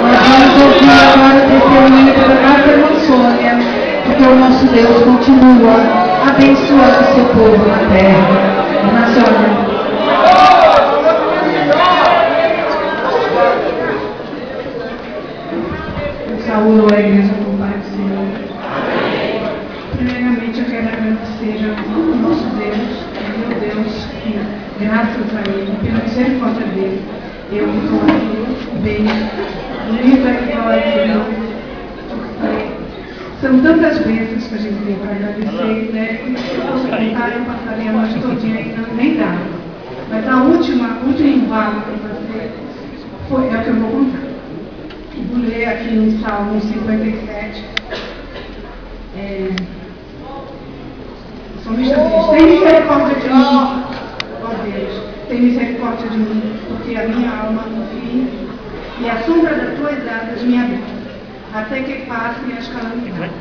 Nós vamos ouvir agora o depoimento da nossa irmã Sônia, porque o nosso Deus continua abençoando seu povo na terra. Irmã Sônia. Saúdo a igreja do Pai do Senhor. Primeiramente eu quero agradecer ao nosso Deus, meu Deus, que graças a Ele, pela misericórdia dele, eu estou aqui bem, linda e glória. São tantas bênçãos que a gente tem para agradecer, né? Se eu fosse contar, eu passaria a noite todinha e nem dá. Mas a última vaga que eu passei é o que eu vou contar. Vou ler aqui no Salmo 57. O salmista diz: tem misericórdia de mim, ó Deus, tem misericórdia de mim, porque a minha alma vive e a sombra das tuas asas me habita, até que passem as calamidades.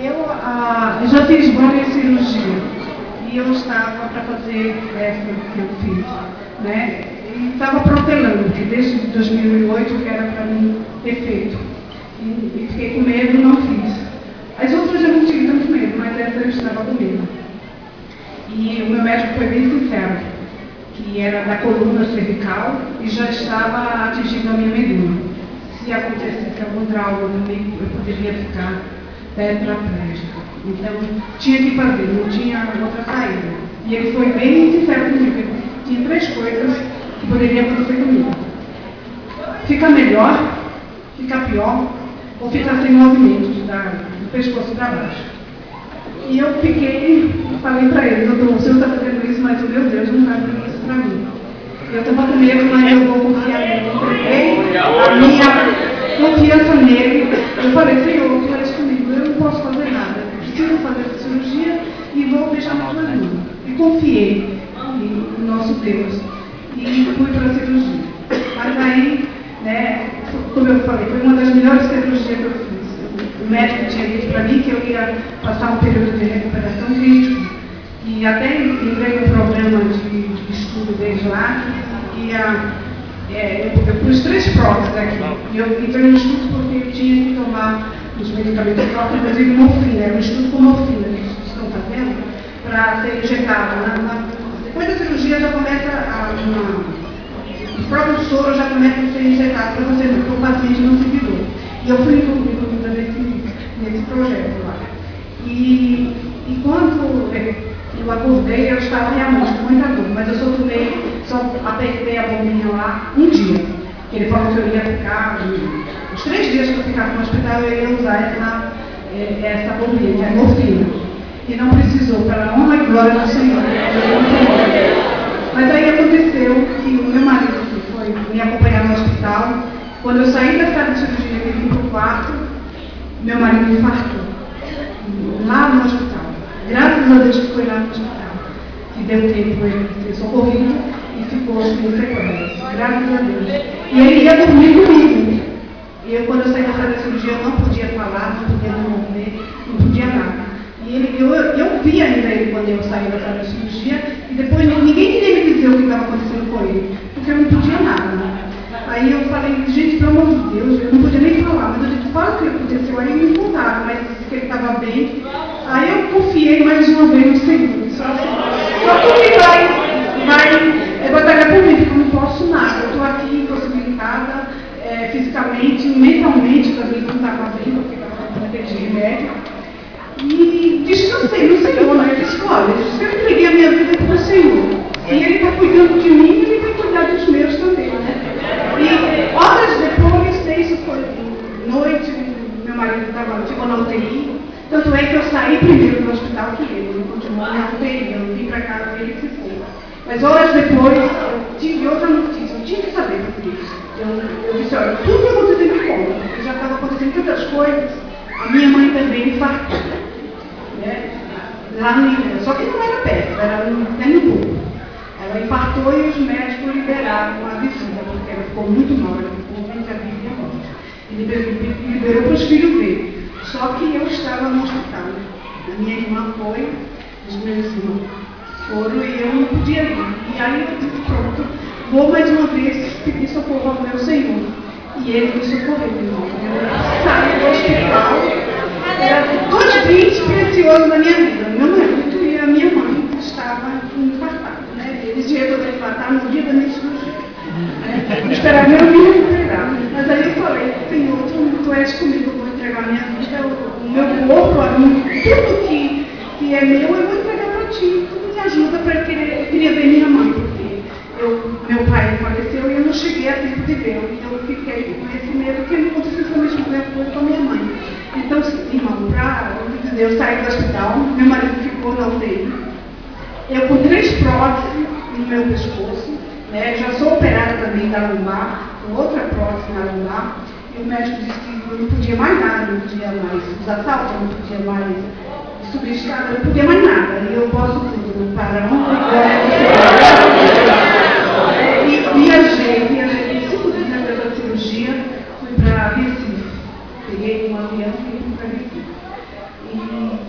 Eu já fiz várias cirurgias e eu estava para fazer essa que eu fiz, né? E estava protelando, porque desde 2008 que era para mim ter feito. E fiquei com medo e não fiz. As outras eu não tive tanto medo, mas essa eu estava com medo. E o meu médico foi bem sincero, que era da coluna cervical e já estava atingindo a minha medula. Se acontecesse algum trauma no meio, eu poderia ficar tetraplégica. Então, tinha que fazer, não tinha outra saída. E ele foi bem sincero comigo, ele tinha 3 coisas que poderia acontecer comigo. Fica melhor, fica pior, ou fica sem movimentos do pescoço para baixo. E eu falei para ele: doutor, o senhor está fazendo isso, mas o meu Deus não está fazendo isso para mim. Eu estava com medo, mas eu vou confiar nele. Eu entreguei a minha confiança nele. Eu falei: Senhor, faz comigo, eu não posso fazer nada. Eu preciso fazer essa cirurgia e vou deixar na tua mão. E confiei no nosso Deus. E fui para a cirurgia. Mas aí, né, como eu falei, foi uma das melhores cirurgias que eu fiz. O médico tinha dito para mim que eu ia passar um período de recuperação crítico. E até entrei no programa de estudo desde lá. E eu pus 3 provas aqui. E eu entrei no estudo porque eu tinha que tomar os medicamentos próprios, inclusive morfina. Era um estudo com morfina que eles estão fazendo para ser injetado. Depois da cirurgia já começa o próprio soro já começa a ser injetado para o paciente não se virou. E eu fui incluída nesse projeto lá. E quando eu acordei, eu estava realmente com muita dor, mas eu só apertei a bombinha lá um dia. Ele falou que eu ia ficar, os 3 dias que eu ficava no hospital, eu ia usar essa bombinha, que é morfina. E não precisou, pela honra e glória do Senhor. Mas aí aconteceu que o meu marido foi me acompanhar no hospital. Quando eu saí da sala de cirurgia e vim para o quarto, meu marido me infartou. Lá no hospital. Graças a Deus que foi lá no hospital. Que deu tempo ele ser socorrido e ficou sem sequelas. Graças a Deus. E ele ia dormir comigo. E eu, quando eu saí da sala de cirurgia, eu não podia falar, não podia me mover, não podia nada. E eu vi ainda ele quando eu saí da sala de cirurgia, e depois ninguém queria me dizer o que estava acontecendo com ele, porque eu não podia nada. Aí eu falei: gente, pelo amor de Deus, eu não podia nem falar, mas eu disse: fala o que aconteceu. Aí me contaram, mas disse que ele estava bem. Aí eu confiei mais uma vez no Senhor. Só que ele vai batalhar por mim, porque eu não posso nada. Eu estou aqui impossibilitada, fisicamente, mentalmente também não estava bem, porque estava com de remédio. E descansei no Senhor, né? Eu disse: olha, se eu entreguei a minha vida para o Senhor, e Ele está cuidando de mim, Ele vai cuidar dos meus também, né? E horas depois, isso foi noite, meu marido ficou na UTI, tanto é que eu saí primeiro do hospital que ele continuou na UTI, eu vim para casa e ele se foi. Mas horas depois, eu tive outra notícia, eu tinha que saber por isso. Eu disse: olha, tudo que aconteceu me conta, porque já estava acontecendo tantas coisas. A minha mãe também infartou, né? Lá no Rio, só que não era perto, era no Pernambuco. Ela infartou e os médicos liberaram a visita, porque ela ficou muito mal, ela ficou entre a vida e a morte. E liberou para os filhos dele. Só que eu estava no hospital. A minha irmã foi, os meus irmãos foram e eu não podia ir. E aí eu disse: pronto, vou mais uma vez pedir socorro ao meu Senhor. E ele me socorreu, meu irmão. Eu saí do hospital. Era dois bens preciosos na minha vida. Meu marido e a minha mãe estavam infartados. Né? Eles resolveram infartar no dia da minha cirurgia. Eu esperava eu me recuperar. Mas aí eu falei, Senhor, tu és comigo, eu vou entregar minha vida, o meu corpo, a mim, tudo que é meu, eu vou entregar para ti. Tu me ajuda para eu queria ver minha mãe, porque meu pai faleceu e eu não cheguei a tempo de ver. E eu fiquei com esse medo, que não aconteceu com a minha mãe. Então, irmão, eu saí do hospital, meu marido ficou na UTI. Eu com 3 próteses no meu pescoço, né? Já sou operada também da lumbar, com outra prótese na lumbar. E o médico disse que eu não podia mais nada, não podia mais usar salto, não podia mais subir escada, não podia mais nada. E eu posso tudo, para onde viajei 5 dias depois da cirurgia, fui para Recife. Peguei um avião e fui para Recife. E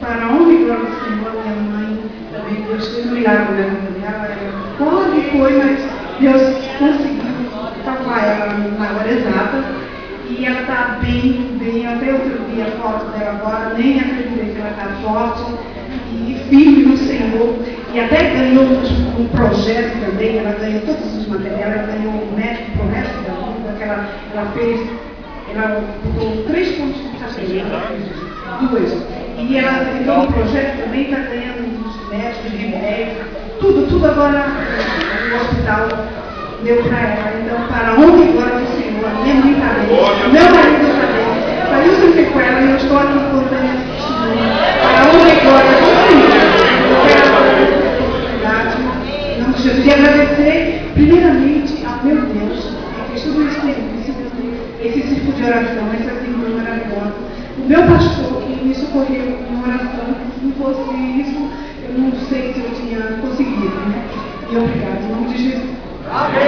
para onde glória do Senhor, minha mãe, também Deus fez um milagre na vida dela. Quase foi, mas Deus conseguiu salvar ela na hora exata. E ela está bem, até outro dia a foto dela agora, nem acreditei que ela está forte e firme no Senhor. E até ganhou um projeto também, ela ganhou todos os materiais, ela ganhou um médico para o resto da vida, que ela fez. Ela botou 3 pontos de cadeia, 2. E ela entrou no projeto também, está ganhando os médicos, remédios, tudo agora no hospital deu para ela. Então, para onde agora do Senhor, a minha mãe está bem, meu marido está bem, saiu sem sequela e eu estou aqui contando esse testemunho. Para onde agora do Senhor, eu quero agradecer a oportunidade, em nome de Jesus, e agradecer primeiramente ao meu Deus, que fez tudo isso comigo. Esse círculo de oração, essa assembleia maravilhosa. O meu pastor que me socorreu em oração, se não fosse isso, eu não sei se eu tinha conseguido, né? E obrigado, em nome de Jesus. Amém.